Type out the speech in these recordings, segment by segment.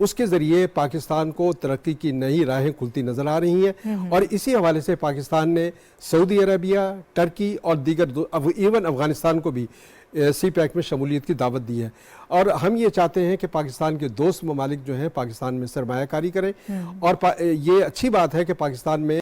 اس کے ذریعے پاکستان کو ترقی کی نئی راہیں کھلتی نظر آ رہی ہیں، اور اسی حوالے سے پاکستان نے سعودی عربیہ، ٹرکی اور دیگر ایون افغانستان کو بھی سی پیک میں شمولیت کی دعوت دی ہے، اور ہم یہ چاہتے ہیں کہ پاکستان کے دوست ممالک جو ہیں پاکستان میں سرمایہ کاری کریں، اور یہ اچھی بات ہے کہ پاکستان میں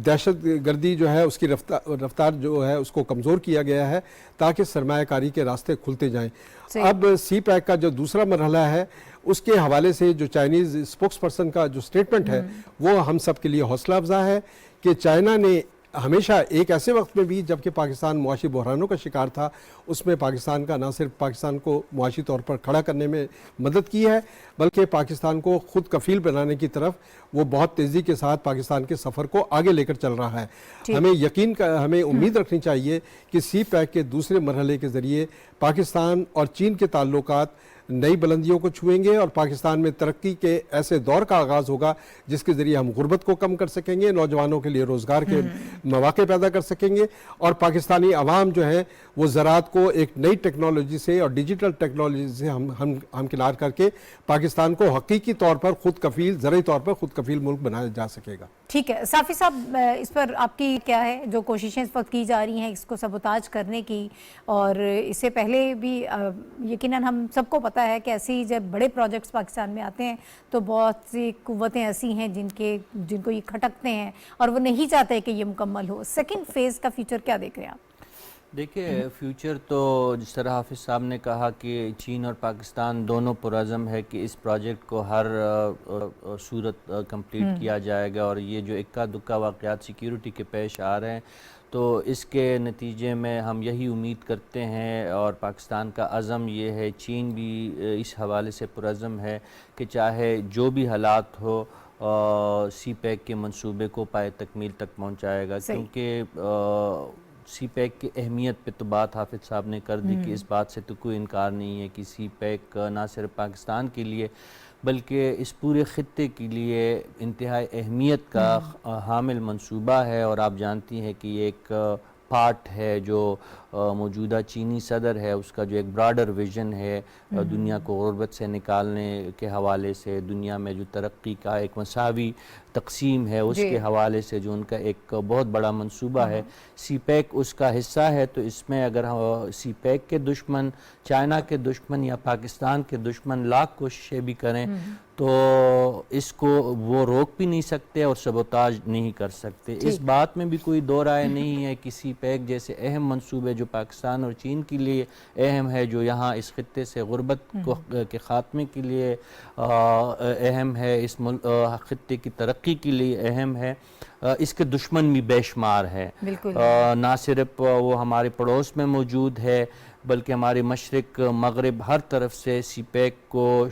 دہشت گردی جو ہے اس کی رفتار جو ہے اس کو کمزور کیا گیا ہے تاکہ سرمایہ کاری کے راستے کھلتے جائیں۔ اب سی پیک کا جو دوسرا مرحلہ ہے اس کے حوالے سے جو چائنیز اسپوکس پرسن کا جو سٹیٹمنٹ ہے وہ ہم سب کے لیے حوصلہ افزا ہے کہ چائنا نے ہمیشہ ایک ایسے وقت میں بھی جبکہ پاکستان معاشی بحرانوں کا شکار تھا، اس میں پاکستان کا نہ صرف پاکستان کو معاشی طور پر کھڑا کرنے میں مدد کی ہے بلکہ پاکستان کو خود کفیل بنانے کی طرف وہ بہت تیزی کے ساتھ پاکستان کے سفر کو آگے لے کر چل رہا ہے۔ ہمیں امید رکھنی چاہیے کہ سی پیک کے دوسرے مرحلے کے ذریعے پاکستان اور چین کے تعلقات نئی بلندیوں کو چھوئیں گے، اور پاکستان میں ترقی کے ایسے دور کا آغاز ہوگا جس کے ذریعے ہم غربت کو کم کر سکیں گے، نوجوانوں کے لیے روزگار کے مواقع پیدا کر سکیں گے، اور پاکستانی عوام جو ہے وہ زراعت کو ایک نئی ٹیکنالوجی سے اور ڈیجیٹل ٹیکنالوجی سے ہمکنار کر کے پاکستان کو حقیقی طور پر خود کفیل، زرعی طور پر خود کفیل ملک بنایا جا سکے گا۔ ٹھیک ہے صافی صاحب، اس پر آپ کی کیا ہے جو کوششیں اس وقت کی جا رہی ہیں اس کو سبوتاج کرنے کی، اور اس سے پہلے بھی یقیناً ہم سب کو پتہ ہے کہ ایسی جب بڑے پروجیکٹس پاکستان میں آتے ہیں تو بہت سی قوتیں ایسی ہیں جن کو یہ کھٹکتے ہیں اور وہ نہیں چاہتے کہ یہ مکمل ہو۔ سیکنڈ فیز کا فیوچر کیا دیکھ رہے ہیں آپ؟ دیکھیں فیوچر تو جس طرح حافظ صاحب نے کہا کہ چین اور پاکستان دونوں پرعزم ہے کہ اس پروجیکٹ کو ہر صورت کمپلیٹ کیا جائے گا، اور یہ جو اکا دکا واقعات سیکیورٹی کے پیش آ رہے ہیں تو اس کے نتیجے میں ہم یہی امید کرتے ہیں، اور پاکستان کا عزم یہ ہے، چین بھی اس حوالے سے پرعزم ہے کہ چاہے جو بھی حالات ہو سی پیک کے منصوبے کو پائے تکمیل تک پہنچائے گا، کیونکہ سی پیک کی اہمیت پہ تو بات حافظ صاحب نے کر دی کہ اس بات سے تو کوئی انکار نہیں ہے کہ سی پیک نہ صرف پاکستان کے لیے بلکہ اس پورے خطے کے لیے انتہائی اہمیت کا حامل منصوبہ ہے، اور آپ جانتی ہیں کہ یہ ایک پارٹ ہے جو موجودہ چینی صدر ہے اس کا جو ایک براڈر ویژن ہے دنیا کو غربت سے نکالنے کے حوالے سے، دنیا میں جو ترقی کا ایک مساوی تقسیم ہے اس کے حوالے سے جو ان کا ایک بہت بڑا منصوبہ ہے، سی پیک اس کا حصہ ہے۔ تو اس میں اگر سی پیک کے دشمن، چائنا کے دشمن یا پاکستان کے دشمن لاکھ کوششیں بھی کریں تو اس کو وہ روک بھی نہیں سکتے اور سبوتاج نہیں کر سکتے۔ اس بات میں بھی کوئی دو رائے نہیں ہے کہ سی پیک جیسے اہم منصوبے جو پاکستان اور چین کے لیے اہم ہے، جو یہاں اس خطے سے غربت کے خاتمے کے لیے اہم ہے، اس خطے کی ترقی کے لیے اہم ہے، اس کے دشمن بھی بے شمار ہے۔ نہ صرف وہ ہمارے پڑوس میں موجود ہے بلکہ ہمارے مشرق مغرب ہر طرف سے سی پیک کو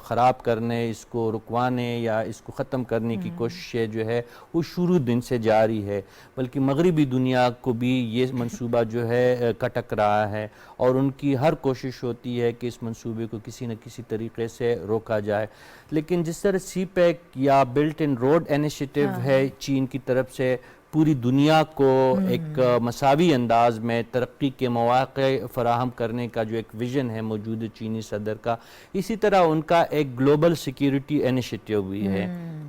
خراب کرنے، اس کو رکوانے یا اس کو ختم کرنے کی کوششیں جو ہے وہ شروع دن سے جاری ہے، بلکہ مغربی دنیا کو بھی یہ منصوبہ جو ہے کٹک رہا ہے، اور ان کی ہر کوشش ہوتی ہے کہ اس منصوبے کو کسی نہ کسی طریقے سے روکا جائے۔ لیکن جس طرح سی پیک یا بلٹ ان روڈ انیشیٹو ہے چین کی طرف سے، پوری دنیا کو ایک مساوی انداز میں ترقی کے مواقع فراہم کرنے کا جو ایک ویژن ہے موجود چینی صدر کا، اسی طرح ان کا ایک گلوبل سیکیورٹی انیشیٹو بھی ہے۔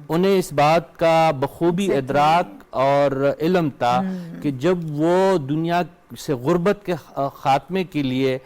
انہیں اس بات کا بخوبی ادراک اور علم تھا کہ جب وہ دنیا سے غربت کے خاتمے کے لیے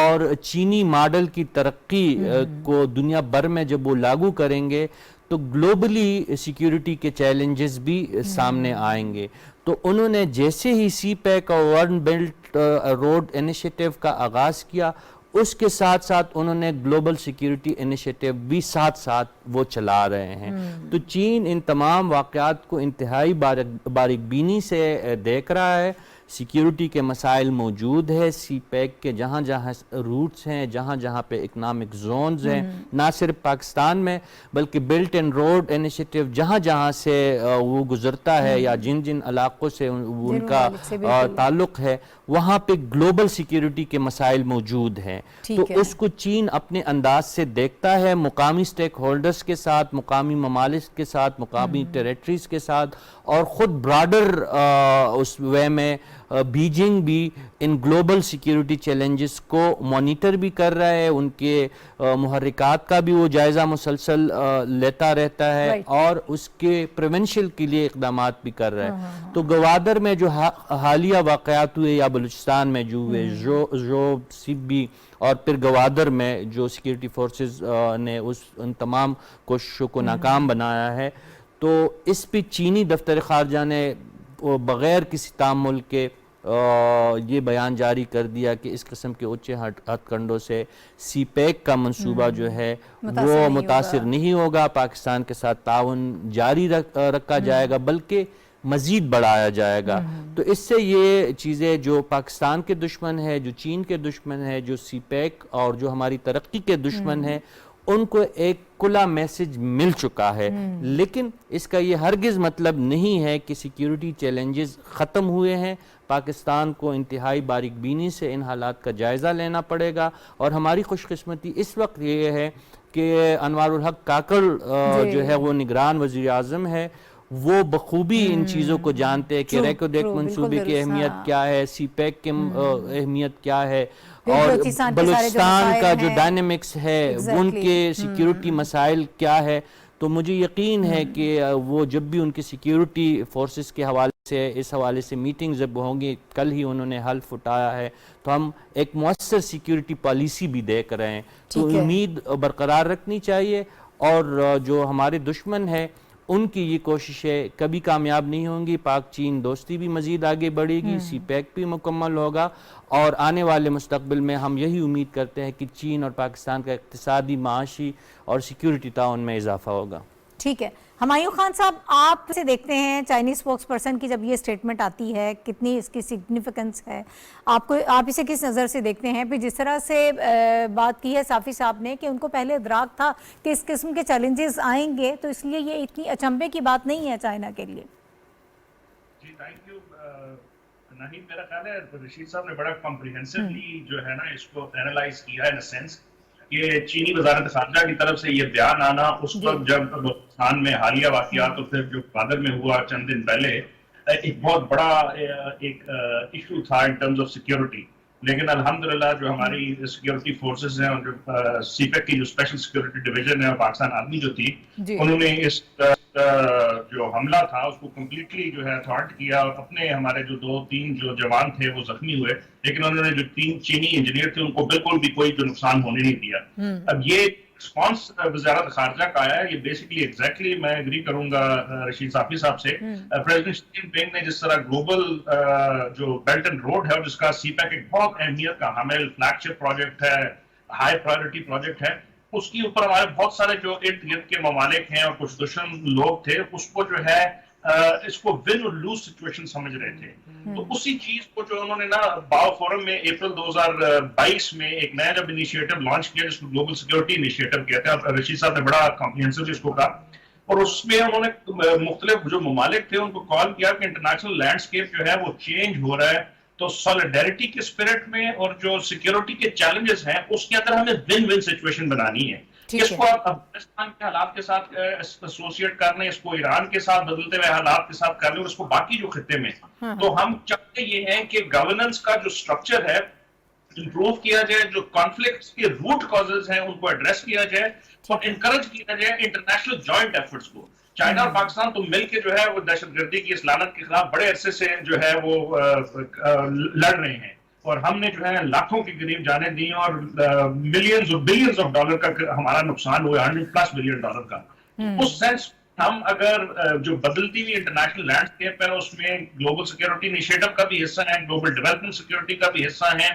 اور چینی ماڈل کی ترقی کو دنیا بھر میں جب وہ لاگو کریں گے تو گلوبلی سیکیورٹی کے چیلنجز بھی سامنے آئیں گے۔ تو انہوں نے جیسے ہی سی پیک اور ون بیلٹ روڈ انیشیٹو کا آغاز کیا، اس کے ساتھ ساتھ انہوں نے گلوبل سیکیورٹی انیشیٹو بھی ساتھ ساتھ وہ چلا رہے ہیں۔ تو چین ان تمام واقعات کو انتہائی باریک بینی سے دیکھ رہا ہے۔ سیکیورٹی کے مسائل موجود ہے، سی پیک کے جہاں جہاں روٹس ہیں، جہاں جہاں پہ اکنامک زونز ہیں، نہ صرف پاکستان میں بلکہ بلٹ اینڈ روڈ انیشیٹو جہاں جہاں سے وہ گزرتا ہے یا جن جن علاقوں سے ان کا تعلق ہے، وہاں پہ گلوبل سیکیورٹی کے مسائل موجود ہیں۔ تو اس کو چین اپنے انداز سے دیکھتا ہے، مقامی سٹیک ہولڈرز کے ساتھ، مقامی ممالک کے ساتھ، مقامی ٹیریٹریز کے ساتھ، اور خود براڈر اس وے میں بیجنگ بھی ان گلوبل سیکیورٹی چیلنجز کو مانیٹر بھی کر رہا ہے, ان کے محرکات کا بھی وہ جائزہ مسلسل لیتا رہتا ہے اور اس کے پریونشن کے لیے اقدامات بھی کر رہا ہے. تو گوادر میں جو حالیہ واقعات ہوئے یا بلوچستان میں جو ہوئے, جو سبی اور پھر گوادر میں جو سیکیورٹی فورسز نے ان تمام کوششوں کو ناکام بنایا ہے, تو اس پہ چینی دفتر خارجہ نے بغیر کسی تعامل کے یہ بیان جاری کر دیا کہ اس قسم کے اونچے ہتھ کنڈوں سے سی پیک کا منصوبہ جو ہے وہ متاثر نہیں ہوگا, پاکستان کے ساتھ تعاون جاری رکھا جائے گا بلکہ مزید بڑھایا جائے گا. تو اس سے یہ چیزیں جو پاکستان کے دشمن ہے, جو چین کے دشمن ہے, جو سی پیک اور جو ہماری ترقی کے دشمن ہے, ان کو ایک کھلا میسج مل چکا ہے. لیکن اس کا یہ ہرگز مطلب نہیں ہے کہ سیکیورٹی چیلنجز ختم ہوئے ہیں. پاکستان کو انتہائی باریک بینی سے ان حالات کا جائزہ لینا پڑے گا, اور ہماری خوش قسمتی اس وقت یہ ہے کہ انوار الحق کاکڑ جو ہے وہ نگران وزیر اعظم ہے, وہ بخوبی ان چیزوں کو جانتے ہیں کہ ریکو ڈیک منصوبے کی اہمیت کیا ہے, سی پیک کی اہمیت کیا ہے, اور بلوچستان کا جو ڈائنامکس ہے ان کے سیکیورٹی مسائل کیا ہے. تو مجھے یقین ہے کہ وہ جب بھی ان کی سیکیورٹی فورسز کے حوالے سے اس حوالے سے میٹنگ جب ہوں گی, کل ہی انہوں نے حلف اٹھایا ہے, تو ہم ایک مؤثر سیکیورٹی پالیسی بھی دیکھ رہے ہیں. تو امید برقرار رکھنی چاہیے, اور جو ہمارے دشمن ہے ان کی یہ کوششیں کبھی کامیاب نہیں ہوں گی. پاک چین دوستی بھی مزید آگے بڑھے گی, سی پیک بھی مکمل ہوگا, اور آنے والے مستقبل میں ہم یہی امید کرتے ہیں کہ چین اور پاکستان کا اقتصادی, معاشی اور سیکیورٹی تعاون میں اضافہ ہوگا. ٹھیک ہے. ہمایوں خان صاحب, آپ سے دیکھتے ہیں چائنیز اسپوکس پرسن کی جب یہ سٹیٹمنٹ آتی ہے, کتنی اس کی سگنیفیکنس ہے, آپ اسے کس نظر سے دیکھتے ہیں؟ پھر جس طرح سے بات کی ہے صافی صاحب نے کہ ان کو پہلے ادراک تھا کہ اس قسم کے چیلنجز آئیں گے, تو اس لیے یہ اتنی اچنبے کی بات نہیں ہے چائنا کے لیے. جی تھینک یو ناہید. میرا خیال ہے رشید صاحب نے بڑا کمپریہنسولی جو ہے نا اس کو اینالائز کیا ہے, ان سینس کہ چینی وزارت خارجہ کی طرف سے یہ بیان آنا اس وقت جب بلوچستان میں حالیہ واقعات اور پھر جو گوادر میں ہوا چند دن پہلے, ایک بہت بڑا ایک ایشو تھا ان ٹرمز آف سیکیورٹی. لیکن الحمدللہ جو ہماری سیکیورٹی فورسز ہیں اور جو سی پیک کی جو اسپیشل سیکیورٹی ڈویژن ہے, پاکستان آرمی جو تھی, انہوں نے اس جو حملہ تھا اس کو کمپلیٹلی جو ہے تھوارٹ کیا, اور اپنے ہمارے جو 2-3 جو جوان تھے وہ زخمی ہوئے, لیکن انہوں نے جو 3 چینی انجینئر تھے ان کو بالکل بھی کوئی جو نقصان ہونے نہیں دیا. اب یہ رسپانس وزارت خارجہ کا آیا ہے, یہ بیسکلی ایگزیکٹلی میں اگری کروں گا رشید صافی صاحب سے. پریزیڈنٹ شی جن پنگ نے جس طرح گلوبل جو بیلٹ اینڈ روڈ ہے, اور جس کا سی پیک ایک بہت اہمیت کا حامل فلیگ شپ پروجیکٹ ہے, ہائی پرائیورٹی پروجیکٹ ہے, اس کے اوپر ہمارے بہت سارے جو ارد گرد کے ممالک ہیں اور کچھ دشمن لوگ تھے, اس کو جو ہے اس کو ون اور لوز سچویشن سمجھ رہے تھے. تو اسی چیز کو جو انہوں نے نا باؤ فورم میں اپریل 2022 میں ایک نیا جب انیشیٹو لانچ کیا جس کو گلوبل سیکیورٹی انیشیٹو کہتے ہیں, رشید صاحب نے بڑا کمپریہنسو اس کو کہا, اور اس میں انہوں نے مختلف جو ممالک تھے ان کو کال کیا کہ انٹرنیشنل لینڈسکیپ جو ہے وہ چینج ہو رہا ہے, تو سولیڈیرٹی کے اسپرٹ میں اور جو سیکیورٹی کے چیلنجز ہیں اس کے اندر ہمیں ون ون سچویشن بنانی ہے. اس کو آپ افغانستان کے حالات کے ساتھ ایسوسیٹ کر لیں, اس کو ایران کے ساتھ بدلتے ہوئے حالات کے ساتھ کر لیں, اور اس کو باقی جو خطے میں, تو ہم چاہتے یہ ہیں کہ گورننس کا جو سٹرکچر ہے امپروو کیا جائے, جو کانفلکٹس کے روٹ کازز ہیں ان کو ایڈریس کیا جائے, اور انکریج کیا جائے انٹرنیشنل جوائنٹ ایفرٹس کو. چائنا اور پاکستان تو مل کے جو ہے وہ دہشت گردی کی اس لعنت کے خلاف بڑے عرصے سے جو ہے وہ لڑ رہے ہیں, اور ہم نے جو ہے لاکھوں کے قریب جانیں دی, اور ملینز اور بلینز آف ڈالر کا ہمارا نقصان ہوا, $100+ بلین کا. اس سینس ہم اگر جو بدلتی ہوئی انٹرنیشنل لینڈسکیپ ہے اس میں گلوبل سیکیورٹی انیشیٹو کا بھی حصہ ہے, گلوبل ڈیولپمنٹ سیکیورٹی کا بھی حصہ ہے,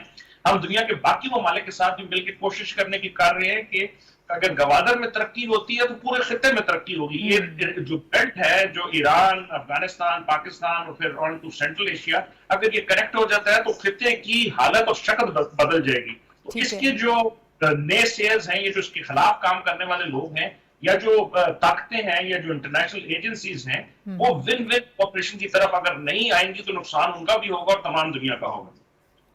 ہم دنیا کے باقی ممالک کے ساتھ بھی مل کے کوشش کرنے کی کر رہے ہیں کہ اگر گوادر میں ترقی ہوتی ہے تو پورے خطے میں ترقی ہوگی. یہ جو بیلٹ ہے جو ایران, افغانستان, پاکستان اور پھر آن ٹو سینٹرل ایشیا, اگر یہ کنیکٹ ہو جاتا ہے تو خطے کی حالت اور شکل بدل جائے گی. تو اس کے جو نئے سیئرز ہیں, یہ جو اس کے خلاف کام کرنے والے لوگ ہیں, یا جو طاقتیں ہیں, یا جو انٹرنیشنل ایجنسیز ہیں, وہ ون ون کوآپریشن کی طرف اگر نہیں آئیں گی تو نقصان ان کا بھی ہوگا اور تمام دنیا کا ہوگا.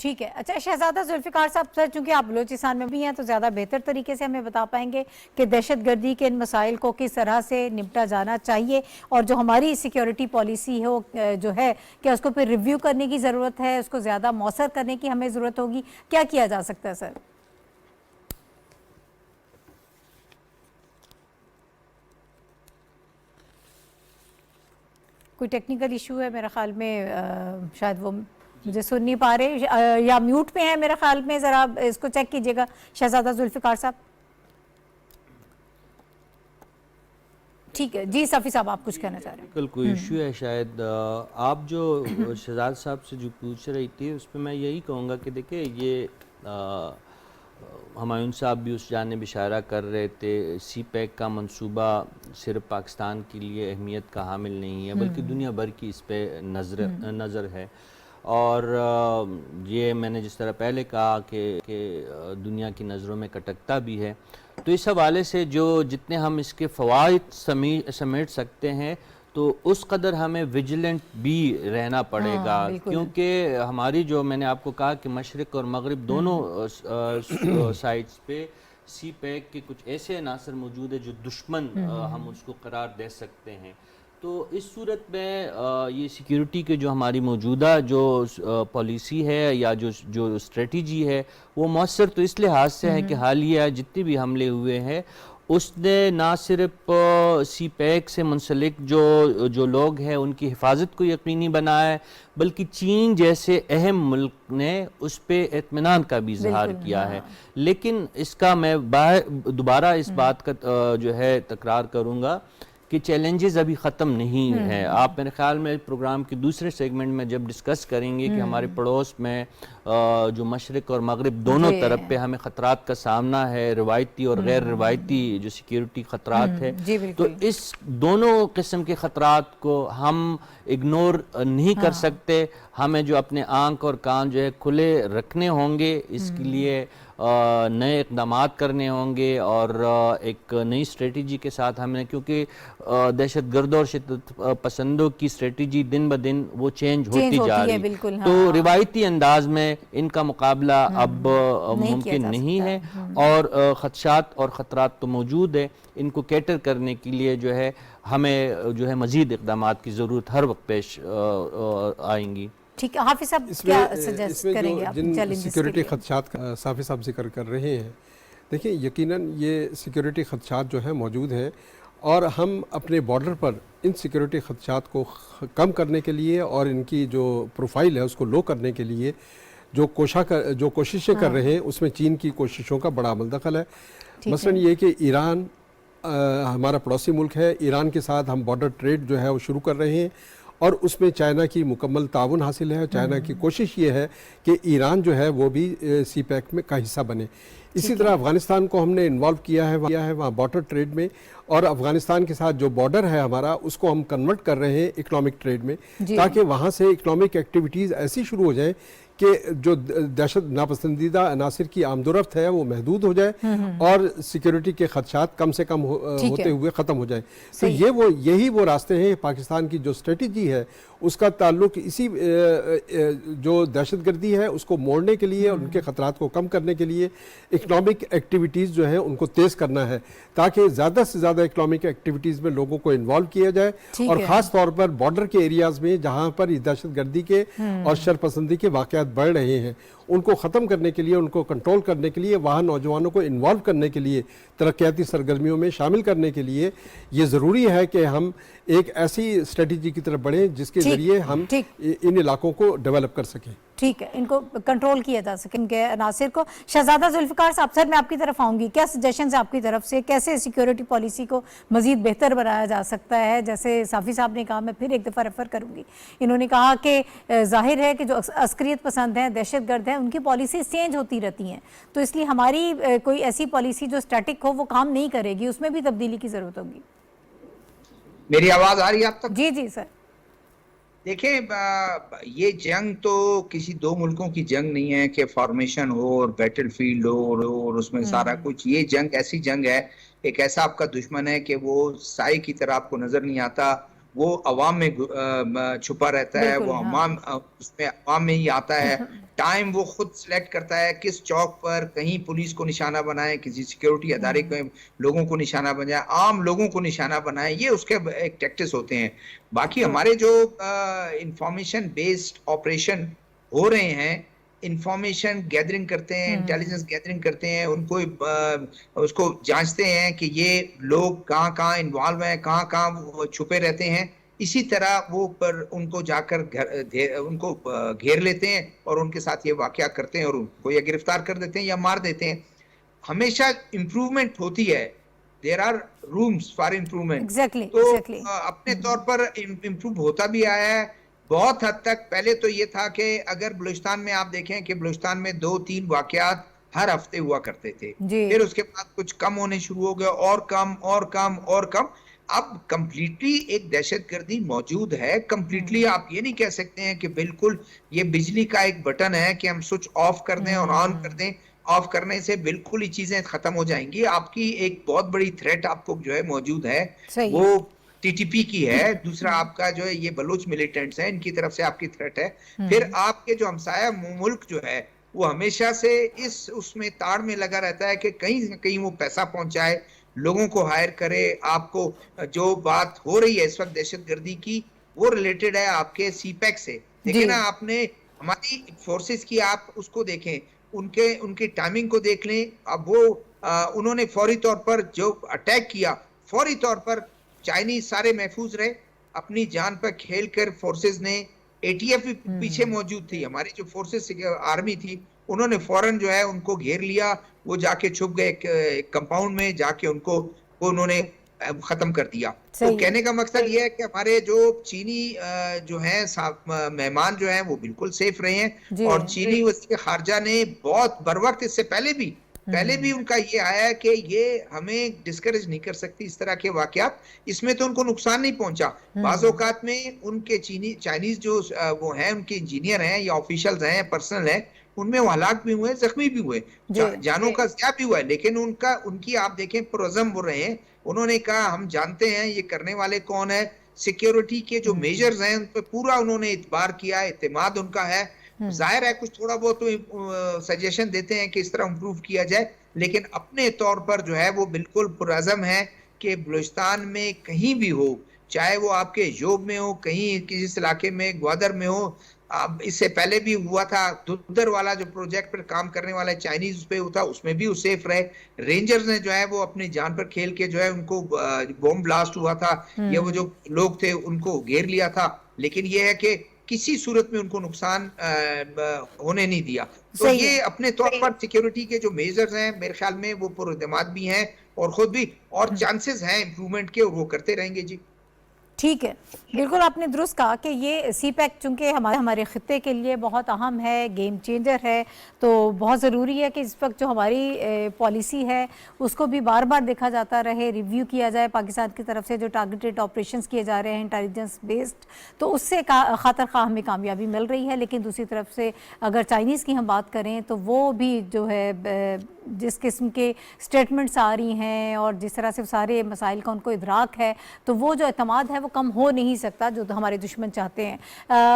ٹھیک ہے. اچھا شہزادہ ذوالفقار صاحب سر، چونکہ آپ بلوچستان میں بھی ہیں تو زیادہ بہتر طریقے سے ہمیں بتا پائیں گے کہ دہشت گردی کے ان مسائل کو کس طرح سے نپٹا جانا چاہیے، اور جو ہماری سیکیورٹی پالیسی ہے وہ جو ہے کیا اس کو پھر ریویو کرنے کی ضرورت ہے، اس کو زیادہ مؤثر کرنے کی ہمیں ضرورت ہوگی، کیا کیا جا سکتا ہے سر؟ کوئی ٹیکنیکل ایشو ہے میرا خیال میں، شاید وہ مجھے سن نہیں پا رہے یا میوٹ پہ ہیں میرا خیال میں، ذرا اس کو چیک کیجئے گا شہزادہ ذوالفقار صاحب. ٹھیک ہے جی صافی صاحب آپ کچھ کہنا چاہ رہے ہیں. بالکل کوئی ایشو ہے شاید. آپ جو شہزاد صاحب سے جو پوچھ رہی تھی اس پہ میں یہی کہوں گا کہ دیکھیں یہ ہمایون صاحب بھی اس جانب اشارہ کر رہے تھے، سی پیک کا منصوبہ صرف پاکستان کے لیے اہمیت کا حامل نہیں ہے بلکہ دنیا بھر کی اس پہ نظر ہے، اور یہ میں نے جس طرح پہلے کہا کہ دنیا کی نظروں میں کٹکتا بھی ہے. تو اس حوالے سے جتنے ہم اس کے فوائد سمیٹ سکتے ہیں تو اس قدر ہمیں ویجیلنٹ بھی رہنا پڑے گا، کیونکہ ہماری جو میں نے آپ کو کہا کہ مشرق اور مغرب دونوں سائٹس پہ سی پیک کے کچھ ایسے عناصر موجود ہیں جو دشمن ہم اس کو قرار دے سکتے ہیں. تو اس صورت میں یہ سیکیورٹی کے جو ہماری موجودہ جو پالیسی ہے یا جو اسٹریٹجی ہے وہ مؤثر تو اس لحاظ سے ہے کہ حالیہ جتنے بھی حملے ہوئے ہیں اس نے نہ صرف سی پیک سے منسلک جو لوگ ہیں ان کی حفاظت کو یقینی بنایا ہے بلکہ چین جیسے اہم ملک نے اس پہ اطمینان کا بھی اظہار کیا ہے. لیکن اس کا میں دوبارہ اس بات کا جو ہے تکرار کروں گا کہ چیلنجز ابھی ختم نہیں ہیں. آپ میرے خیال میں پروگرام کے دوسرے سیگمنٹ میں جب ڈسکس کریں گے کہ ہمارے پڑوس میں جو مشرق اور مغرب دونوں طرف پہ ہمیں خطرات کا سامنا ہے، روایتی اور غیر روایتی جو سیکیورٹی خطرات ہے، تو اس دونوں قسم کے خطرات کو ہم اگنور نہیں کر سکتے. ہمیں جو اپنے آنکھ اور کان جو ہے کھلے رکھنے ہوں گے، اس کے لیے نئے اقدامات کرنے ہوں گے اور ایک نئی اسٹریٹجی کے ساتھ ہمیں، کیونکہ دہشت گردوں اور شدت پسندوں کی اسٹریٹجی دن بدن وہ چینج ہوتی جا رہی ہے، تو روایتی انداز میں ان کا مقابلہ اب ممکن نہیں ہے، اور خدشات اور خطرات تو موجود ہے. ان کو کیٹر کرنے کے لیے جو ہے ہمیں جو ہے مزید اقدامات کی ضرورت ہر وقت پیش آئیں گی. ٹھیک ہے حافظ صاحب کیا سجیسٹ کریں گے آپ جن سیکیورٹی خدشات کا صافی صاحب ذکر کر رہے ہیں؟ دیکھیں یقیناً یہ سیکیورٹی خدشات جو ہیں موجود ہیں، اور ہم اپنے بارڈر پر ان سیکیورٹی خدشات کو کم کرنے کے لیے اور ان کی جو پروفائل ہے اس کو لو کرنے کے لیے جو کوششیں کر رہے ہیں اس میں چین کی کوششوں کا بڑا عمل دخل ہے. مثلاً یہ کہ ایران ہمارا پڑوسی ملک ہے، ایران کے ساتھ ہم بارڈر ٹریڈ جو ہے وہ شروع کر رہے ہیں، اور اس میں چائنا کی مکمل تعاون حاصل ہے. چائنا کی کوشش یہ ہے کہ ایران جو ہے وہ بھی سی پیک میں کا حصہ بنے. اسی طرح افغانستان کو ہم نے انوالو کیا ہے وہاں بارڈر ٹریڈ میں، اور افغانستان کے ساتھ جو بارڈر ہے ہمارا اس کو ہم کنورٹ کر رہے ہیں اکنامک ٹریڈ میں، تاکہ وہاں سے اکنامک ایکٹیویٹیز ایسی شروع ہو جائیں کہ جو دہشت ناپسندیدہ عناصر کی آمد و رفت ہے وہ محدود ہو جائے اور سیکیورٹی کے خدشات کم سے کم ہوتے ہوئے ختم ہو جائیں. تو یہی وہ راستے ہیں. پاکستان کی جو اسٹریٹجی ہے اس کا تعلق اسی جو دہشت گردی ہے اس کو موڑنے کے لیے اور ان کے خطرات کو کم کرنے کے لیے اکنامک ایکٹیویٹیز جو ہیں ان کو تیز کرنا ہے، تاکہ زیادہ سے زیادہ اکنامک ایکٹیویٹیز میں لوگوں کو انوالو کیا جائے، اور خاص طور پر بارڈر کے ایریاز میں جہاں پر دہشت گردی کے اور شرپسندی کے واقعات بڑھ رہے ہیں ان کو ختم کرنے کے لیے، ان کو کنٹرول کرنے کے لیے، وہاں نوجوانوں کو انوالو کرنے کے لیے، ترقیاتی سرگرمیوں میں شامل کرنے کے لیے یہ ضروری ہے کہ ہم ایک ایسی اسٹریٹجی کی طرف بڑھیں جس کے ذریعے ہم ان علاقوں کو ڈیولپ کر سکیں. ٹھیک ہے، ان کو کنٹرول کیا جا سکے ان کے عناصر کو. شہزادہ ذوالفقار صاحب سر میں آپ کی طرف آؤں گی، کیا سجیشنز آپ کی طرف سے کیسے سیکیورٹی پالیسی کو مزید بہتر بنایا جا سکتا ہے؟ جیسے صافی صاحب نے کہا، میں پھر ایک دفعہ ریفر کروں گی، انہوں نے کہا کہ ظاہر ہے کہ جو عسکریت پسند ہیں، دہشت گرد ہیں، ان کی پالیسیز چینج ہوتی رہتی ہیں، تو اس لیے ہماری کوئی ایسی پالیسی جو اسٹیٹک ہو وہ کام نہیں کرے گی، اس میں بھی تبدیلی کی ضرورت ہوگی. میری آواز آ رہی ہے آپ تک؟ جی جی سر. دیکھیں یہ جنگ تو کسی دو ملکوں کی جنگ نہیں ہے کہ فارمیشن ہو اور بیٹل فیلڈ ہو اور اس میں سارا کچھ. یہ جنگ ایسی جنگ ہے، ایک ایسا آپ کا دشمن ہے کہ وہ سائے کی طرح آپ کو نظر نہیں آتا، وہ عوام میں چھپا رہتا ہے، وہ عوام اس میں عوام میں ہی آتا ہے. ٹائم وہ خود سلیکٹ کرتا ہے کس چوک پر کہیں پولیس کو نشانہ بنائے، کسی سیکیورٹی ادارے کے لوگوں کو نشانہ بنائے، عام لوگوں کو نشانہ بنائے. یہ اس کے ایک ٹیکٹس ہوتے ہیں. باقی ہمارے جو انفارمیشن بیسڈ آپریشن ہو رہے ہیں، انفارمیشن گیدرنگ کرتے ہیں، انٹیلیجنس گیدرنگ کرتے ہیں، ان کو اس کو جانچتے ہیں کہ یہ لوگ کہاں کہاں انوالو ہیں، کہاں کہاں چھپے رہتے ہیں. اسی طرح وہ پر ان کو جا کر ان کو گھیر لیتے ہیں اور ان کے ساتھ یہ واقعہ کرتے ہیں اور ان کو یا گرفتار کر دیتے ہیں یا مار دیتے ہیں. ہمیشہ امپروومنٹ ہوتی ہے. There are rooms for improvement. تو اپنے طور پر امپروو ہوتا بھی آیا ہے بہت حد تک. پہلے تو یہ تھا کہ اگر بلوچستان میں آپ دیکھیں کہ بلوچستان میں 2-3 واقعات ہر ہفتے ہوا کرتے تھے، پھر اس کے بعد کچھ کم ہونے شروع ہو گئے، اور کم اور کم اور کم. اب کمپلیٹلی ایک دہشت گردی موجود ہے. کمپلیٹلی آپ یہ نہیں کہہ سکتے ہیں کہ بالکل یہ بجلی کا ایک بٹن ہے کہ ہم سوئچ آف کر دیں اور آن کر دیں. آف کرنے سے بالکل ہی چیزیں ختم ہو جائیں گی. آپ کی ایک بہت بڑی تھریٹ آپ کو جو ہے موجود ہے، وہ ٹی ٹی پی کی ہے. دوسرا آپ کا جو ہے یہ بلوچ ملیٹنٹس ہیں، ان کی طرف سے آپ کی تھریٹ ہے. پھر آپ کے جو ہمسایہ ملک جو ہے وہ ہمیشہ سے اس میں تاڑ میں لگا رہتا ہے کہ کہیں نہ کہیں وہ پیسہ پہنچائے، لوگوں کو ہائر کرے. آپ کو جو بات ہو رہی ہے اس وقت دہشت گردی کی، وہ ریلیٹڈ ہے آپ کے سی پیک سے. دیکھیں نا، آپ نے ہماری فورسز کی آپ اس کو دیکھیں، ان کی ٹائمنگ کو دیکھ لیں. اب وہ انہوں نے فوری طور پر جو اٹیک کیا، فوری طور پر چائنیز سارے محفوظ رہے. اپنی جان پر کھیل کر فورسز نے، اے ٹی ایف بھی پیچھے موجود تھی، ہماری جو فورسز آرمی تھی، انہوں نے فوراً جو ہے ان کو گھیر لیا. وہ جا کے چھپ گئے کمپاؤنڈ میں، جا کے ان کو انہوں نے ختم کر دیا. تو کہنے کا مقصد یہ ہے کہ ہمارے جو چینی جو ہیں مہمان جو ہیں وہ بالکل سیف رہے ہیں. اور چینی وزیر خارجہ نے بہت بر وقت، اس سے پہلے بھی ان کا یہ آیا ہے کہ یہ ہمیں ڈسکریج نہیں کر سکتی اس طرح کے واقعات. اس میں تو ان کو نقصان نہیں پہنچا. بعض اوقات میں ان کے چائنیز جو وہ ہیں، ان کے انجینئر ہیں یا آفیشلز ہیں، پرسنل ہیں، ان میں وہ ہلاک بھی ہوئے، زخمی بھی ہوئے، جانوں کا ضیاع بھی ہوا ہے. لیکن ان کی آپ دیکھیں پروزم وہ رہے ہیں. انہوں نے کہا ہم جانتے ہیں یہ کرنے والے کون ہیں. سیکیورٹی کے جو میجرز ہیں ان پہ پورا انہوں نے اعتبار کیا، اعتماد ان کا ہے. ظاہر ہے کچھ تھوڑا بہت سجیشن دیتے ہیں کہ اس طرح امپروو کیا جائے، لیکن اپنے طور پر جو ہے وہ بالکل پرعزم ہے کہ بلوچستان میں کہیں بھی ہو، چاہے وہ آپ کے یوب میں ہو، کہیں کسی علاقے میں، گوادر میں ہو. اب اس سے پہلے بھی ہوا تھا، دودھر والا جو پروجیکٹ پر کام کرنے والا چائنیز اس پہ ہوتا، اس میں بھی وہ سیف رہے. رینجرز نے جو ہے وہ اپنی جان پر کھیل کے جو ہے ان کو بوم بلاسٹ ہوا تھا یا وہ جو لوگ تھے ان کو گھیر لیا تھا، لیکن یہ ہے کہ کسی صورت میں ان کو نقصان ہونے نہیں دیا. تو یہ اپنے طور پر سیکیورٹی کے جو میجرز ہیں میرے خیال میں وہ پر اعتماد بھی ہیں اور خود بھی، اور چانسز ہیں امپرومنٹ کے، اور وہ کرتے رہیں گے. جی ٹھیک ہے، بالکل آپ نے درست کہا کہ یہ سی پیک چونکہ ہمارے خطے کے لیے بہت اہم ہے، گیم چینجر ہے، تو بہت ضروری ہے کہ اس وقت جو ہماری پالیسی ہے اس کو بھی بار بار دیکھا جاتا رہے، ریویو کیا جائے. پاکستان کی طرف سے جو ٹارگیٹڈ آپریشنز کیے جا رہے ہیں انٹیلیجنس بیسڈ، تو اس سے خاطر خواہ ہمیں کامیابی مل رہی ہے. لیکن دوسری طرف سے اگر چائنیز کی ہم بات کریں تو وہ بھی جو ہے جس قسم کے سٹیٹمنٹس آ رہی ہیں اور جس طرح سے سارے مسائل کا ان کو ادراک ہے، تو وہ جو اعتماد ہے وہ کم ہو نہیں سکتا جو ہمارے دشمن چاہتے ہیں.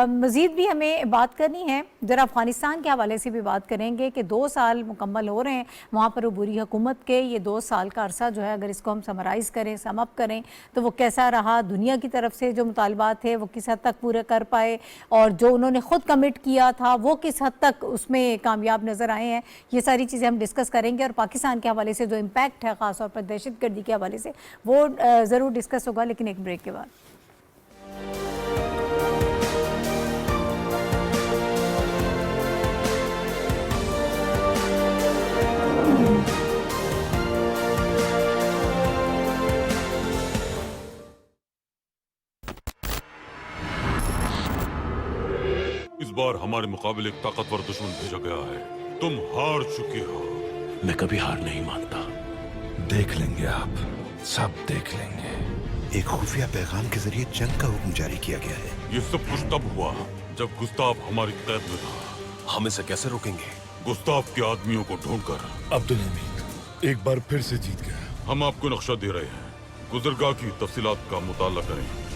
مزید بھی ہمیں بات کرنی ہے، ذرا افغانستان کے حوالے سے بھی بات کریں گے کہ 2 سال مکمل ہو رہے ہیں وہاں پر عبوری حکومت کے. یہ 2 سال کا عرصہ جو ہے اگر اس کو ہم سمرائز کریں، سم اپ کریں، تو وہ کیسا رہا؟ دنیا کی طرف سے جو مطالبات تھے وہ کس حد تک پورے کر پائے، اور جو انہوں نے خود کمٹ کیا تھا وہ کس حد تک اس میں کامیاب نظر آئے ہیں؟ یہ ساری چیزیں ہم ڈسکس کریں گے. اور پاکستان کے حوالے سے جو امپیکٹ ہے خاص طور پر دہشت گردی کے حوالے سے وہ ضرور ڈسکس ہوگا، لیکن ایک بریک کے بعد. اس بار ہمارے مقابلے ایک طاقتور دشمن بھیجا گیا ہے. تم ہار چکے ہو. میں کبھی ہار نہیں مانتا. دیکھ لیں گے، آپ سب دیکھ لیں گے. ایک خفیہ پیغام کے ذریعے جنگ کا حکم جاری کیا گیا ہے. یہ سب کچھ تب ہوا جب گستاف ہماری قید میں تھا. ہم اسے کیسے روکیں گے؟ گستاف کے آدمیوں کو ڈھونڈ کر. عبدالحمید ایک بار پھر سے جیت گیا. ہم آپ کو نقشہ دے رہے ہیں، گزرگاہ کی تفصیلات کا مطالعہ کریں.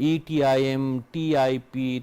ETIM, TIP,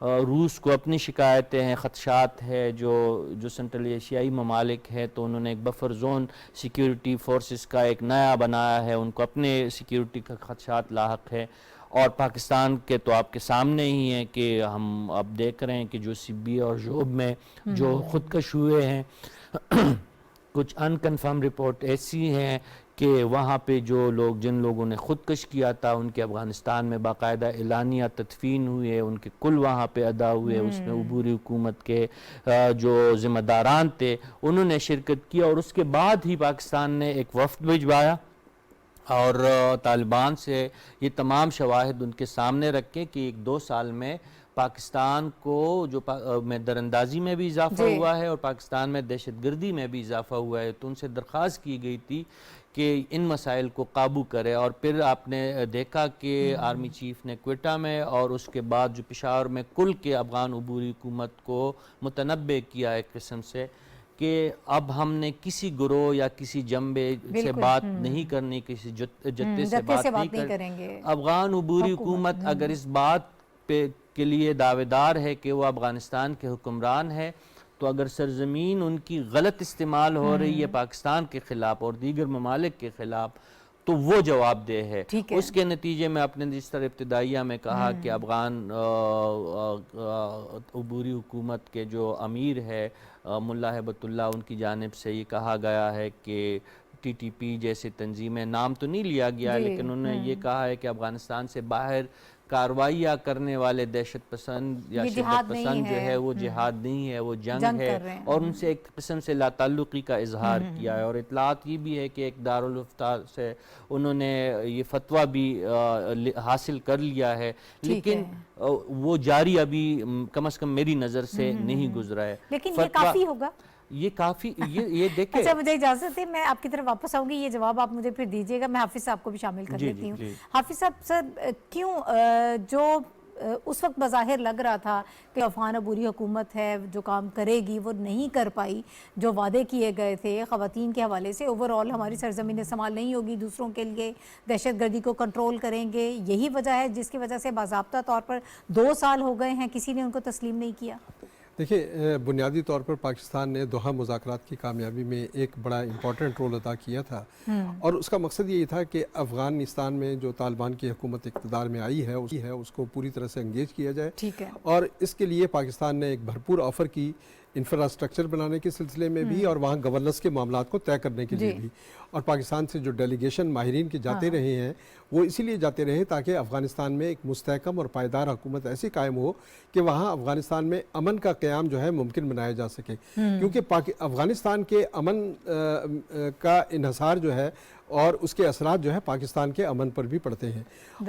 روس کو اپنی شکایتیں ہیں، خدشات ہے جو سنٹرل ایشیائی ممالک ہے، تو انہوں نے ایک بفر زون سیکیورٹی فورسز کا ایک نیا بنایا ہے، ان کو اپنے سیکیورٹی کا خدشات لاحق ہے. اور پاکستان کے تو آپ کے سامنے ہی ہیں کہ ہم اب دیکھ رہے ہیں کہ جو سبی اور جوب میں جو خودکش ہوئے ہیں کچھ انکنفرم رپورٹ ایسی ہیں کہ وہاں پہ جن لوگوں نے خودکش کیا تھا ان کے افغانستان میں باقاعدہ اعلانیہ تدفین ہوئے، ان کے کل وہاں پہ ادا ہوئے، اس میں عبوری حکومت کے جو ذمہ داران تھے انہوں نے شرکت کی. اور اس کے بعد ہی پاکستان نے ایک وفد بھجوایا اور طالبان سے یہ تمام شواہد ان کے سامنے رکھے کہ 1-2 سال میں پاکستان کو میں دراندازی میں بھی اضافہ ہوا ہے اور پاکستان میں دہشت گردی میں بھی اضافہ ہوا ہے. تو ان سے درخواست کی گئی تھی کہ ان مسائل کو قابو کرے. اور پھر آپ نے دیکھا کہ آرمی چیف نے کوئٹہ میں اور اس کے بعد جو پشاور میں کل کے افغان عبوری حکومت کو متنبع کیا ایک قسم سے کہ اب ہم نے کسی گروہ یا کسی جنبے سے بات نہیں کرنی، کسی جتے سے بات نہیں کریں گے. افغان عبوری حکومت اگر اس بات کے لیے دعوے دار ہے کہ وہ افغانستان کے حکمران ہے، تو اگر سرزمین ان کی غلط استعمال ہو رہی ہے پاکستان کے خلاف اور دیگر ممالک کے خلاف تو وہ جواب دہ ہے. اس کے نتیجے میں آپ نے جس طرح ابتدائیہ میں کہا کہ افغان عبوری حکومت کے جو امیر ہے ملا ہیبت اللہ، ان کی جانب سے یہ کہا گیا ہے کہ ٹی ٹی پی جیسے تنظیمیں، نام تو نہیں لیا گیا لیکن انہوں نے یہ کہا ہے کہ افغانستان سے باہر کارروائیاں کرنے والے دہشت پسند یا شدت پسند جو ہے وہ جہاد نہیں ہے، وہ جنگ ہے. اور ان سے ایک قسم سے لا تعلقی کا اظہار کیا ہے. اور اطلاعات یہ بھی ہے کہ ایک دارالفتہ سے انہوں نے یہ فتویٰ بھی حاصل کر لیا ہے، لیکن وہ جاری ابھی کم از کم میری نظر سے نہیں گزرا ہے. لیکن یہ کافی ہوگا؟ یہ کافی یہ دیکھیں. اچھا مجھے اجازت ہے، میں آپ کی طرف واپس آؤں گی، یہ جواب آپ مجھے پھر دیجیے گا. میں حافظ صاحب کو بھی شامل کر لیتی ہوں. حافظ صاحب، سر کیوں جو اس وقت بظاہر لگ رہا تھا کہ افغان عبوری حکومت ہے جو کام کرے گی وہ نہیں کر پائی، جو وعدے کیے گئے تھے خواتین کے حوالے سے، اوورآل ہماری سرزمین استعمال نہیں ہوگی، دوسروں کے لیے دہشت گردی کو کنٹرول کریں گے، یہی وجہ ہے جس کی وجہ سے باضابطہ طور پر 2 سال ہو گئے ہیں کسی نے ان کو تسلیم نہیں کیا؟ دیکھیں، بنیادی طور پر پاکستان نے دوحہ مذاکرات کی کامیابی میں ایک بڑا امپورٹنٹ رول ادا کیا تھا اور اس کا مقصد یہی تھا کہ افغانستان میں جو طالبان کی حکومت اقتدار میں آئی ہے اس کو پوری طرح سے انگیج کیا جائے. اور اس کے لیے پاکستان نے ایک بھرپور آفر کی انفراسٹرکچر بنانے کے سلسلے میں بھی اور وہاں گورننس کے معاملات کو طے کرنے کے لیے بھی. اور پاکستان سے جو ڈیلیگیشن ماہرین کے جاتے رہے ہیں وہ اسی لیے جاتے رہے تاکہ افغانستان میں ایک مستحکم اور پائیدار حکومت ایسی قائم ہو کہ وہاں افغانستان میں امن کا قیام جو ہے ممکن بنایا جا سکے. کیونکہ افغانستان کے امن کا انحصار جو ہے اور اس کے اثرات جو ہے پاکستان کے امن پر بھی پڑتے ہیں.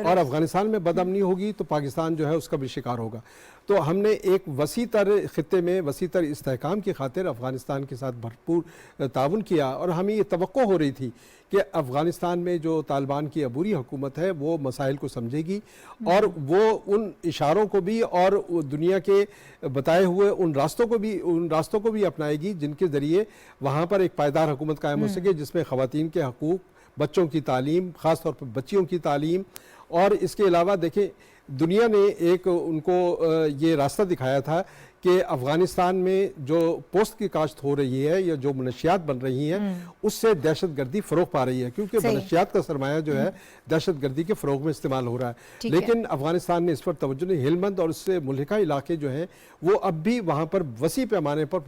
اور افغانستان میں بدامنی ہوگی تو پاکستان جو ہے اس کا بھی شکار ہوگا. تو ہم نے ایک وسیع تر خطے میں وسیع تر استحکام کی خاطر افغانستان کے ساتھ بھرپور تعاون کیا اور ہمیں یہ توقع ہو رہی تھی کہ افغانستان میں جو طالبان کی عبوری حکومت ہے وہ مسائل کو سمجھے گی اور وہ ان اشاروں کو بھی اور دنیا کے بتائے ہوئے ان راستوں کو بھی اپنائے گی جن کے ذریعے وہاں پر ایک پائیدار حکومت قائم ہو سکے جس میں خواتین کے حقوق، بچوں کی تعلیم، خاص طور پر بچیوں کی تعلیم، اور اس کے علاوہ دیکھیں دنیا نے ایک ان کو یہ راستہ دکھایا تھا کہ افغانستان میں جو پوست کی کاشت ہو رہی ہے یا جو منشیات بن رہی ہیں اس سے دہشت گردی فروغ پا رہی ہے کیونکہ منشیات کا سرمایہ جو ہے دہشت گردی کے فروغ میں استعمال ہو رہا ہے. لیکن افغانستان نے اس پر توجہ نہیں. ہلمند اور اس سے ملحقہ علاقے جو ہیں وہ اب بھی وہاں پر وسیع پیمانے پر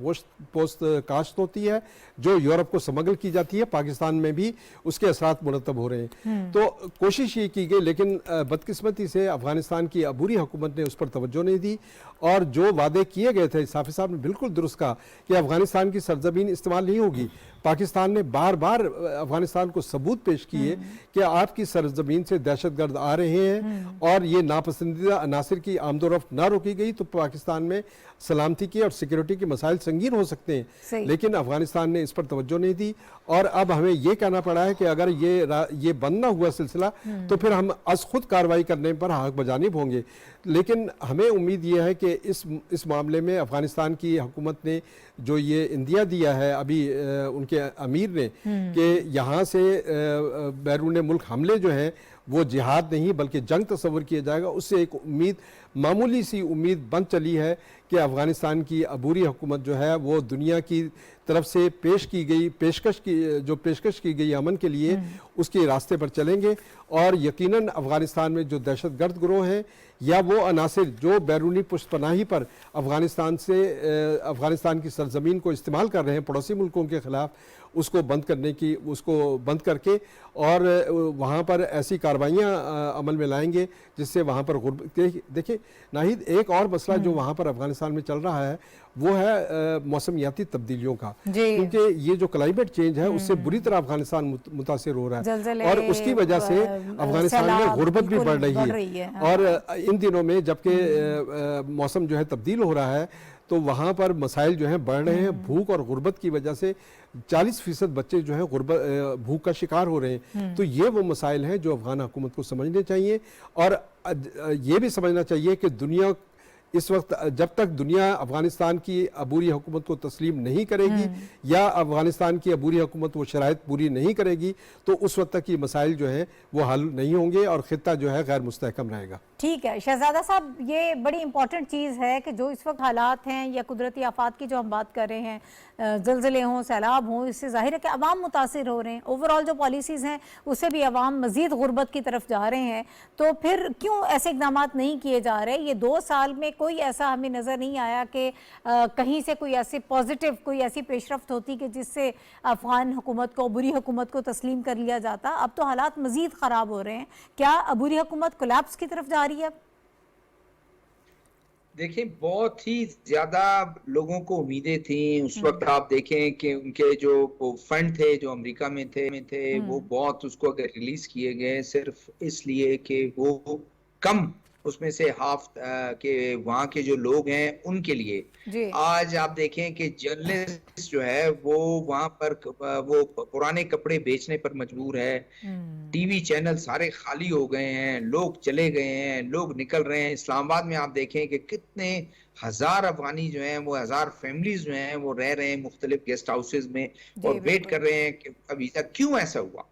پوست کاشت ہوتی ہے جو یورپ کو سمگل کی جاتی ہے. پاکستان میں بھی اس کے اثرات مرتب ہو رہے ہیں. تو کوشش یہ کی گئی لیکن بدقسمتی سے افغانستان کی عبوری حکومت نے اس پر توجہ نہیں دی اور جو وعدے کیے گئے تھے صافی صاحب نے بالکل درست کہا کہ افغانستان کی سرزمین استعمال نہیں ہوگی. پاکستان نے بار بار افغانستان کو ثبوت پیش کیے کہ آپ کی سرزمین سے دہشت گرد آ رہے ہیں اور یہ ناپسندیدہ عناصر کی آمد و رفت نہ روکی گئی تو پاکستان میں سلامتی کے اور سیکیورٹی کے مسائل سنگین ہو سکتے ہیں. لیکن افغانستان نے اس پر توجہ نہیں دی اور اب ہمیں یہ کہنا پڑا ہے کہ اگر یہ بند نہ ہوا سلسلہ تو پھر ہم از خود کارروائی کرنے پر حق بجانب ہوں گے. لیکن ہمیں امید یہ ہے کہ اس معاملے میں افغانستان کی حکومت نے جو یہ اندیا دیا ہے ابھی ان کے امیر نے کہ یہاں سے بیرون ملک حملے جو ہیں وہ جہاد نہیں بلکہ جنگ تصور کیا جائے گا، اس سے ایک امید، معمولی سی امید بن چلی ہے کہ افغانستان کی عبوری حکومت جو ہے وہ دنیا کی طرف سے پیشکش کی گئی امن کے لیے اس کے راستے پر چلیں گے، اور یقیناً افغانستان میں جو دہشت گرد گروہ ہیں یا وہ عناصر جو بیرونی پشت پناہی پر افغانستان کی سرزمین کو استعمال کر رہے ہیں پڑوسی ملکوں کے خلاف، اس کو بند کر کے اور وہاں پر ایسی کارروائیاں عمل میں لائیں گے جس سے وہاں پر غربت. دیکھیں ناہید، ایک اور مسئلہ جو وہاں پر افغانستان میں چل رہا ہے وہ ہے موسمیاتی تبدیلیوں کا، کیونکہ یہ جو کلائمیٹ چینج ہے اس سے بری طرح افغانستان متاثر ہو رہا ہے اور اس کی وجہ سے افغانستان میں غربت بھی بڑھ رہی ہے. اور ان دنوں میں جبکہ موسم جو ہے تبدیل ہو رہا ہے تو وہاں پر مسائل جو ہیں بڑھ رہے ہیں. بھوک اور غربت کی وجہ سے 40% بچے جو ہیں بھوک کا شکار ہو رہے ہیں. تو یہ وہ مسائل ہیں جو افغان حکومت کو سمجھنے چاہیے، اور یہ بھی سمجھنا چاہیے کہ دنیا اس وقت جب تک دنیا افغانستان کی عبوری حکومت کو تسلیم نہیں کرے گی یا افغانستان کی عبوری حکومت وہ شرائط پوری نہیں کرے گی تو اس وقت تک یہ مسائل جو ہیں وہ حل نہیں ہوں گے اور خطہ جو ہے غیر مستحکم رہے گا. ٹھیک ہے شہزادہ صاحب، یہ بڑی امپورٹنٹ چیز ہے کہ جو اس وقت حالات ہیں یا قدرتی آفات کی جو ہم بات کر رہے ہیں، زلزلے ہوں، سیلاب ہوں، اس سے ظاہر ہے کہ عوام متاثر ہو رہے ہیں. اوورآل جو پالیسیز ہیں اس سے بھی عوام مزید غربت کی طرف جا رہے ہیں. تو پھر کیوں ایسے اقدامات نہیں کیے جا رہے؟ یہ 2 سال میں کوئی ایسا ہمیں نظر نہیں آیا کہ کہیں سے کوئی ایسی پازیٹیو کوئی ایسی پیش رفت ہوتی کہ جس سے افغان حکومت کو، عبوری حکومت کو تسلیم کر لیا جاتا. اب تو حالات مزید خراب ہو رہے ہیں. کیا عبوری حکومت کولیپس کی طرف جا رہی ہے؟ دیکھیں بہت ہی زیادہ لوگوں کو امیدیں تھیں اس وقت. آپ دیکھیں کہ ان کے جو فنڈ تھے جو امریکہ میں تھے وہ بہت اس کو اگر ریلیز کیے گئے صرف اس لیے کہ وہ کم اس میں سے ہاف کہ وہاں کے جو لوگ ہیں ان کے لیے. آج آپ دیکھیں کہ جرنلسٹ جو ہے وہ وہاں پر وہ پرانے کپڑے بیچنے پر مجبور ہے. ٹی وی چینل سارے خالی ہو گئے ہیں، لوگ چلے گئے ہیں، لوگ نکل رہے ہیں. اسلام آباد میں آپ دیکھیں کہ کتنے ہزار افغانی جو ہیں وہ 1000 فیملیز جو ہیں وہ رہ رہے ہیں مختلف گیسٹ ہاؤسز میں اور ویٹ کر رہے ہیں کہ ابھی تک کیوں ایسا ہوا.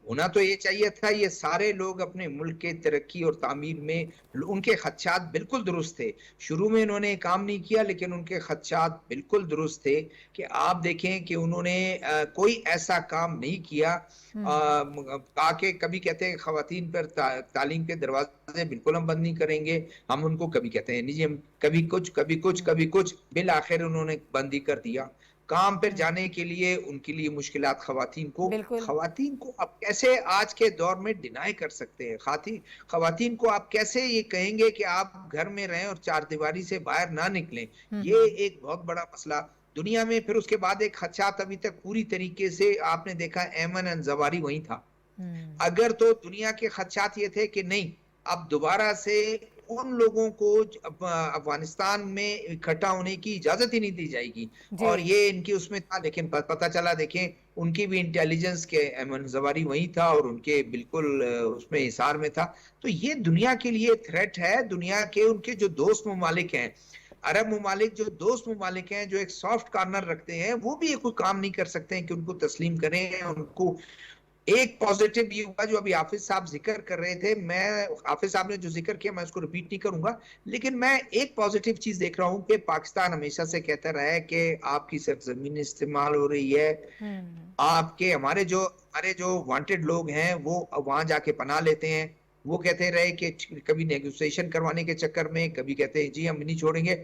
ہونا تو یہ چاہیے تھا یہ سارے لوگ اپنے ملک کے ترقی اور تعمیر میں ان کے خدشات بالکل درست تھے. شروع میں انہوں نے کام نہیں کیا لیکن ان کے خدشات بالکل درست تھے کہ آپ دیکھیں کہ انہوں نے کوئی ایسا کام نہیں کیا. تاکہ کبھی کہتے ہیں خواتین پر تعلیم کے دروازے بالکل ہم بند نہیں کریں گے، ہم ان کو کبھی کہتے ہیں نہیں جی ہم کبھی کچھ بالآخر انہوں نے بند ہی کر دیا. کام پر جانے کے لیے ان کے لیے مشکلات خواتین کو آپ کیسے آج کے دور میں ڈینائی کر سکتے ہیں؟ خواتین کو آپ کیسے یہ کہیں گے کہ آپ گھر میں رہیں اور 4 دیواری سے باہر نہ نکلیں؟ یہ ایک بہت بڑا مسئلہ دنیا میں. پھر اس کے بعد ایک خدشات ابھی تک پوری طریقے سے آپ نے دیکھا ایمن انزواری وہیں تھا. اگر تو دنیا کے خدشات یہ تھے کہ نہیں اب دوبارہ سے ان لوگوں کو افغانستان میں اکٹھا ہونے کی اجازت ہی نہیں دی جائے گی اور یہ ان کی اس میں تھا، لیکن پتہ چلا دیکھیں ان کی بھی انٹیلیجنس کے ایمن زواری وہیں تھا اور ان کے بالکل اس میں حصار میں تھا. تو یہ دنیا کے لیے تھریٹ ہے. دنیا کے ان کے جو دوست ممالک ہیں، عرب ممالک جو دوست ممالک ہیں جو ایک سافٹ کارنر رکھتے ہیں، وہ بھی کوئی کام نہیں کر سکتے ہیں کہ ان کو تسلیم کریں. ان کو ایک پازیٹیو یہ ہوا جو ابھی حافظ صاحب ذکر کر رہے تھے، میں حافظ صاحب نے جو ذکر کیا میں اس کو ریپیٹ نہیں کروں گا، لیکن میں ایک پازیٹیو چیز دیکھ رہا ہوں کہ پاکستان ہمیشہ سے کہتا رہا ہے کہ آپ کی سرزمین استعمال ہو رہی ہے. آپ کے ہمارے جو وانٹڈ لوگ ہیں وہ وہاں جا کے پناہ لیتے ہیں. وہ کہتے رہے کہ کبھی نیگوسیشن کروانے کے چکر میں کبھی کہتے ہیں جی ہم نہیں چھوڑیں گے.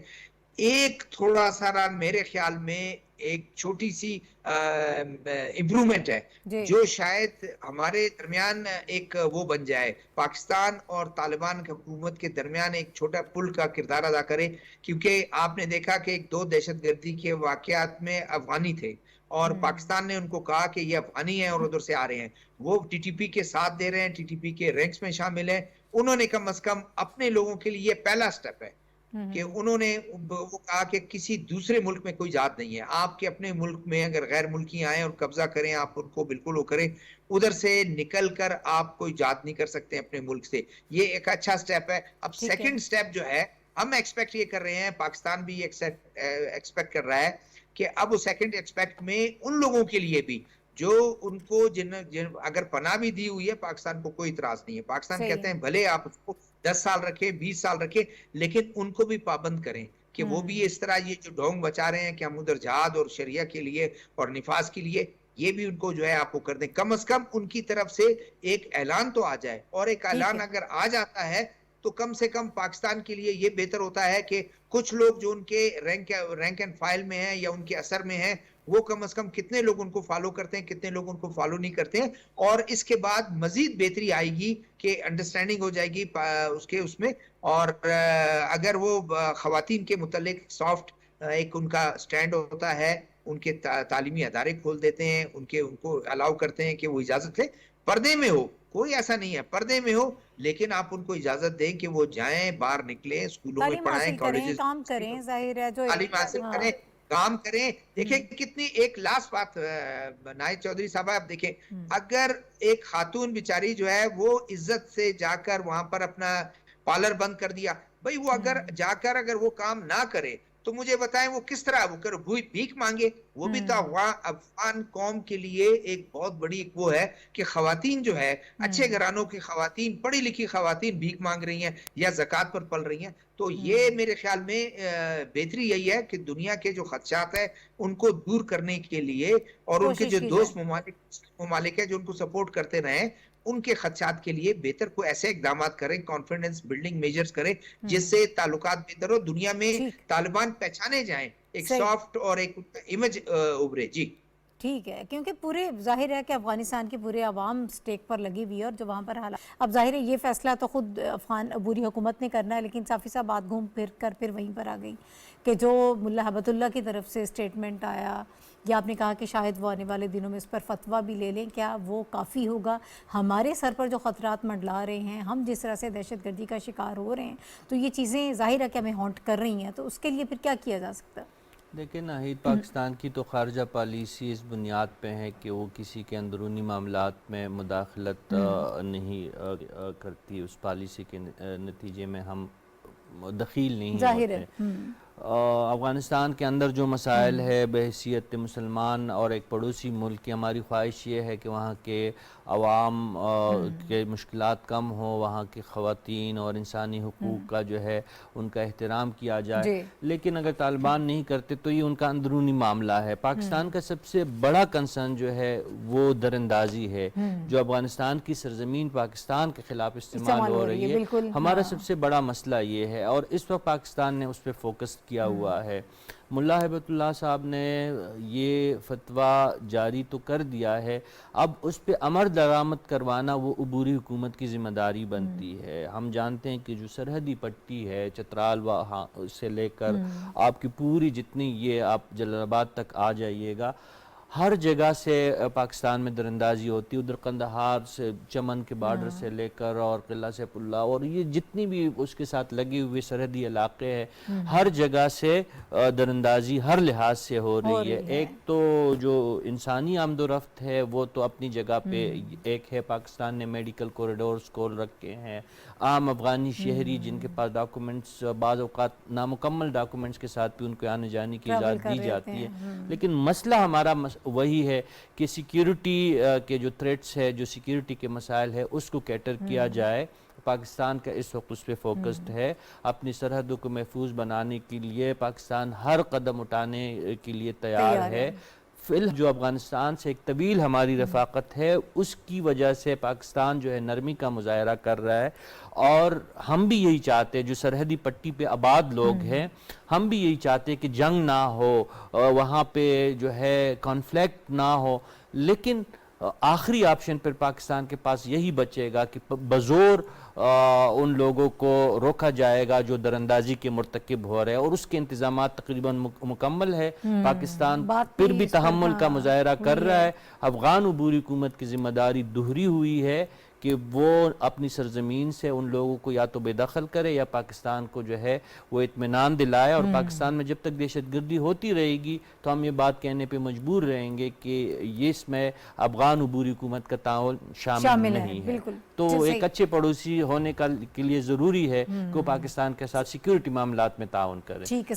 ایک تھوڑا سا میرے خیال میں ایک چھوٹی سی امپرومنٹ ہے جو شاید ہمارے درمیان ایک وہ بن جائے، پاکستان اور طالبان حکومت کے درمیان ایک چھوٹا پل کا کردار ادا کرے. کیونکہ آپ نے دیکھا کہ 2 دہشت گردی کے واقعات میں افغانی تھے اور پاکستان نے ان کو کہا کہ یہ افغانی ہیں اور ادھر سے آ رہے ہیں. وہ ٹی ٹی پی کے ساتھ دے رہے ہیں، ٹی ٹی پی کے رینکس میں شامل ہیں. انہوں نے کم از کم اپنے لوگوں کے لیے پہلا سٹیپ ہے کہ انہوں نے وہ کہا کہ کسی دوسرے ملک میں کوئی ذات نہیں ہے. آپ کے اپنے ملک میں اگر غیر ملکی آئیں اور قبضہ کریں آپ ان کو بالکل وہ کریں، ادھر سے نکل کر آپ کوئی ذات نہیں کر سکتے اپنے ملک سے. یہ ایک اچھا سٹیپ ہے. اب سیکنڈ سٹیپ جو ہے ہم ایکسپیکٹ یہ کر رہے ہیں، پاکستان بھی ایکسپیکٹ کر رہا ہے کہ اب وہ سیکنڈ ایکسپیکٹ میں ان لوگوں کے لیے بھی جو ان کو جن اگر پناہ بھی دی ہوئی ہے، پاکستان کو کوئی اعتراض نہیں ہے. پاکستان کہتے ہیں بھلے آپ اس کو 10 سال رکھیں، 20 سال رکھیں، لیکن ان کو بھی پابند کریں کہ وہ بھی اس طرح یہ جو ڈھونگ بچا رہے ہیں کہ ہم ادھر جہاد اور شریعہ کے لیے اور نفاذ کے لیے، یہ بھی ان کو جو ہے آپ کو کر دیں. کم از کم ان کی طرف سے ایک اعلان تو آ جائے، اور ایک اعلان اگر آ جاتا ہے تو کم سے کم پاکستان کے لیے یہ بہتر ہوتا ہے کہ کچھ لوگ جو ان کے رینک اینڈ فائل میں ہیں یا ان کے اثر میں ہیں، وہ کم از کم کتنے لوگ ان کو فالو کرتے ہیں، کتنے لوگ ان کو فالو نہیں کرتے ہیں. اور اس کے بعد مزید بہتری آئے گی کہ انڈرسٹینڈنگ ہو جائے گی اس میں. اور اگر وہ خواتین کے متعلق سافٹ ایک ان کا سٹینڈ ہوتا ہے، ان کے تعلیمی ادارے کھول دیتے ہیں، ان کو الاؤ کرتے ہیں کہ وہ اجازت لیں، پردے میں ہو، کوئی ایسا نہیں ہے پردے میں ہو، لیکن آپ ان کو اجازت دیں کہ وہ جائیں، باہر نکلیں، اسکولوں میں پڑھائیں، کالجز کام کریں. ظاہر ہے جو تعلیم حاصل کریں، کام کریں. دیکھیں کتنی ایک لاسٹ بات ناہید چودھری صاحب، آپ دیکھیں اگر ایک خاتون بیچاری جو ہے وہ عزت سے جا کر وہاں پر اپنا پارلر بند کر دیا، بھئی وہ اگر جا کر اگر وہ کام نہ کرے تو مجھے بتائیں وہ کس طرح وہ کر بھیک مانگے. وہ بھی تو افغان قوم کے لیے ایک بہت بڑی وہ ہے کہ خواتین جو ہے، اچھے گھرانوں کی خواتین، پڑھی لکھی خواتین بھیک مانگ رہی ہیں یا زکوٰۃ پر پل رہی ہیں. تو یہ میرے خیال میں بہتری یہی ہے کہ دنیا کے جو خدشات ہیں ان کو دور کرنے کے لیے، اور ان کے جو دوست ممالک ہیں جو ان کو سپورٹ کرتے رہیں، ان کے خدشات کے لیے بہتر کوئی ایسے اقدامات کریں، کانفیڈنس بلڈنگ میجرز کریں جس سے تعلقات بہتر ہو، دنیا میں طالبان پہچانے جائیں، ایک سافٹ اور ایک امیج ابھرے. جی ٹھیک ہے، کیونکہ پورے ظاہر ہے کہ افغانستان کی پورے عوام سٹیک پر لگی ہوئی ہے، اور جو وہاں پر حالات، اب ظاہر ہے یہ فیصلہ تو خود افغان عبوری حکومت نے کرنا ہے، لیکن صافی صاحب بات گھوم پھر کر پھر وہیں پر آ گئی کہ جو ملا ہیبت اللہ کی طرف سے اسٹیٹمنٹ آیا، یا آپ نے کہا کہ شاید وہ آنے والے دنوں میں اس پر فتویٰ بھی لے لیں، کیا وہ کافی ہوگا؟ ہمارے سر پر جو خطرات منڈلا رہے ہیں، ہم جس طرح سے دہشت گردی کا شکار ہو رہے ہیں، تو یہ چیزیں ظاہر ہے کہ ہمیں ہانٹ کر رہی ہیں، تو اس کے لیے پھر کیا کیا جا سکتا ہے؟ دیکھیں ناہید، پاکستان کی تو خارجہ پالیسی اس بنیاد پہ ہے کہ وہ کسی کے اندرونی معاملات میں مداخلت نہیں کرتی. اس پالیسی کے نتیجے میں ہم دخیل نہیں ہوتے. افغانستان کے اندر جو مسائل ہے بحیثیت مسلمان اور ایک پڑوسی ملک کی، ہماری خواہش یہ ہے کہ وہاں کے عوام کے مشکلات کم ہو، وہاں کی خواتین اور انسانی حقوق کا جو ہے ان کا احترام کیا جائے. لیکن اگر طالبان نہیں کرتے تو یہ ان کا اندرونی معاملہ ہے. پاکستان کا سب سے بڑا کنسرن جو ہے وہ دراندازی ہے جو افغانستان کی سرزمین پاکستان کے خلاف استعمال ہو رہی ہے. ہمارا سب سے بڑا مسئلہ یہ ہے، اور اس وقت پاکستان نے اس پہ فوکس کیا ہوا ہے. ملا ہیبت اللہ صاحب نے یہ فتویٰ جاری تو کر دیا ہے، اب اس پہ عمل درآمد کروانا وہ عبوری حکومت کی ذمہ داری بنتی ہے. ہم جانتے ہیں کہ جو سرحدی پٹی ہے چترال سے لے کر آپ کی پوری جتنی یہ آپ جلال آباد تک آ جائیے گا، ہر جگہ سے پاکستان میں دراندازی ہوتی ہے. ادھر قندھار سے چمن کے بارڈر سے لے کر اور قلعہ سیف اللہ اور یہ جتنی بھی اس کے ساتھ لگے ہوئے سرحدی علاقے ہیں، ہر جگہ سے دراندازی ہر لحاظ سے ہو رہی ہے. ایک تو جو انسانی آمد و رفت ہے وہ تو اپنی جگہ پہ ایک ہے، پاکستان نے میڈیکل کوریڈورز کھول رکھے ہیں. عام افغانی شہری جن کے پاس ڈاکومنٹس بعض اوقات نامکمل ڈاکومنٹس کے ساتھ بھی ان کو آنے جانے کی اجازت دی جاتی ہے. لیکن مسئلہ ہمارا وہی ہے کہ سیکیورٹی کے جو تھریٹس ہے، جو سیکیورٹی کے مسائل ہے، اس کو کیٹر کیا جائے. پاکستان کا اس وقت اس پہ فوکسڈ ہے. اپنی سرحدوں کو محفوظ بنانے کے لیے پاکستان ہر قدم اٹھانے کے لیے تیار ہے. فی الحال جو افغانستان سے ایک طویل ہماری رفاقت ہے، اس کی وجہ سے پاکستان جو ہے نرمی کا مظاہرہ کر رہا ہے. اور ہم بھی یہی چاہتے ہیں، جو سرحدی پٹی پہ آباد لوگ ہیں، ہم بھی یہی چاہتے ہیں کہ جنگ نہ ہو، وہاں پہ جو ہے کانفلکٹ نہ ہو. لیکن آخری آپشن پر پاکستان کے پاس یہی بچے گا کہ بزور ان لوگوں کو روکا جائے گا جو دراندازی کے مرتکب ہو رہے ہیں، اور اس کے انتظامات تقریباً مکمل ہے. پاکستان پھر بھی تحمل کا مظاہرہ کر رہا ہے. افغان عبوری حکومت کی ذمہ داری دوہری ہوئی ہے کہ وہ اپنی سرزمین سے ان لوگوں کو یا تو بے دخل کرے یا پاکستان کو جو ہے وہ اطمینان دلائے. اور پاکستان میں جب تک دہشت گردی ہوتی رہے گی تو ہم یہ بات کہنے پہ مجبور رہیں گے کہ یہ اس میں افغان عبوری حکومت کا تعاون شامل نہیں ہے. تو ایک اچھے پڑوسی ہونے کے لیے ضروری ہے کہ وہ پاکستان کے ساتھ سیکیورٹی معاملات میں تعاون کرے. ٹھیک ہے،